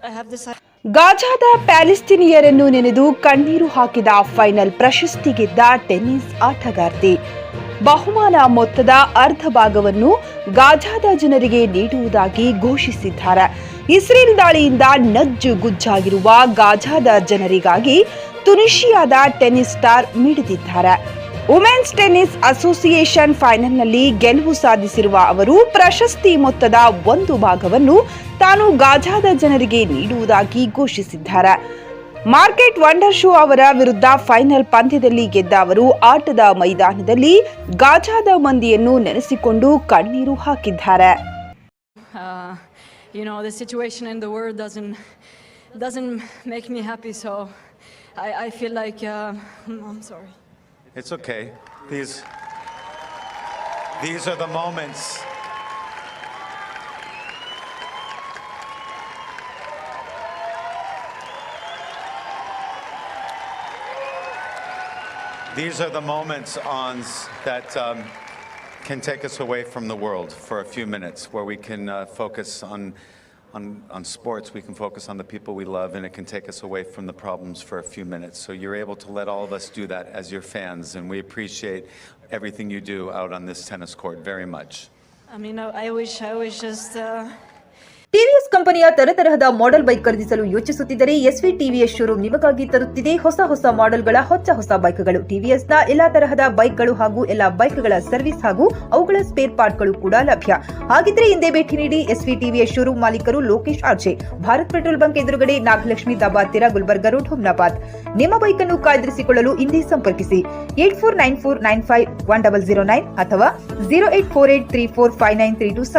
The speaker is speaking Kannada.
I have this. ಗಾಜಾದ ಪ್ಯಾಲೆಸ್ತೀನಿಯರನ್ನು ನೆನೆದು ಕಣ್ಣೀರು ಹಾಕಿದ ಫೈನಲ್ ಪ್ರಶಸ್ತಿ ಗೆದ್ದ ಟೆನ್ನಿಸ್ ಆಟಗಾರ್ತಿ. ಬಹುಮಾನ ಮೊತ್ತದ ಅರ್ಧ ಭಾಗವನ್ನು ಗಾಜಾದ ಜನರಿಗೆ ನೀಡುವುದಾಗಿ ಘೋಷಿಸಿದ್ದಾರೆ. ಇಸ್ರೇಲ್ ದಾಳಿಯಿಂದ ನಜ್ಜುಗುಜ್ಜಾಗಿರುವ ಗಾಜಾದ ಜನರಿಗಾಗಿ ತುನಿಷಿಯಾದ ಟೆನ್ನಿಸ್ ಸ್ಟಾರ್ ಮಿಡಿದಿದ್ದಾರೆ. ವುಮೆನ್ಸ್ ಟೆನ್ನಿಸ್ ಅಸೋಸಿಯೇಷನ್ ಫೈನಲ್ನಲ್ಲಿ ಗೆಲುವು ಸಾಧಿಸಿರುವ ಅವರು ಪ್ರಶಸ್ತಿ ಮೊತ್ತದ ಒಂದು ಭಾಗವನ್ನು ತಾನು ಗಾಜಾದ ಜನರಿಗೆ ನೀಡುವುದಾಗಿ ಘೋಷಿಸಿದ್ದಾರೆ. ಮಾರ್ಕೆಟ್ ವಂಡರ್ ಶೋ ಅವರ ವಿರುದ್ಧ ಫೈನಲ್ ಪಂದ್ಯದಲ್ಲಿ ಗೆದ್ದ ಅವರು ಆಟದ ಮೈದಾನದಲ್ಲಿ ಗಾಜಾದ ಮಂದಿಯನ್ನು ನೆನೆಸಿಕೊಂಡು ಕಣ್ಣೀರು ಹಾಕಿದ್ದಾರೆ. The situation in the world doesn't make me happy, so I feel like I'm sorry. It's okay. These are the moments. These are the moments, Ons, that can take us away from the world for a few minutes, where we can focus on sports, we can focus on the people we love, and it can take us away from the problems for a few minutes. So you're able to let all of us do that as your fans, and we appreciate everything you do out on this tennis court very much. I mean, I wish just... TVS ಕಂಪನಿಯ ತರತರಹದ ಮಾಡೆಲ್ ಬೈಕ್ ಖರೀದಿಸಲು ಯೋಚಿಸುತ್ತಿದ್ದರೆ ಎಸ್ವಿ ಟಿವಿಎಸ್ ಶೋರೂಮ್ ನಿಮಗಾಗಿ ತರುತ್ತಿದೆ ಹೊಸ ಮಾಡೆಲ್ಗಳ ಹೊಸ ಬೈಕ್ಗಳು. ಟಿವಿಎಸ್ನ ಎಲ್ಲಾ ತರಹದ ಬೈಕ್ಗಳು ಹಾಗೂ ಎಲ್ಲಾ ಬೈಕ್ಗಳ ಸರ್ವಿಸ್ ಹಾಗೂ ಅವುಗಳ ಸ್ಪೇರ್ ಪಾರ್ಟ್ಗಳು ಕೂಡ ಲಭ್ಯ. ಹಾಗಿದ್ರೆ ಹಿಂದೆ ಭೇಟಿ ನೀಡಿ ಎಸ್ವಿ ಟಿವಿಎಸ್ ಶೋರೂಮ್ ಮಾಲೀಕರು Lokesh RJ, Bharat petrol bunk ಎದುರುಗಡೆ, ನಾಗಲಕ್ಷ್ಮಿ ದಾಬಾ ಹತ್ತಿರ, ಗುಲ್ಬರ್ಗಾ ರೋಡ್, ಹುಮ್ನಾಬಾದ್. ನಿಮ್ಮ ಬೈಕ್ ಅನ್ನು ಕಾಯ್ದಿರಿಸಿಕೊಳ್ಳಲು ಹಿಂದೆ ಸಂಪರ್ಕಿಸಿ 8494951009 ಅಥವಾ 08483459327.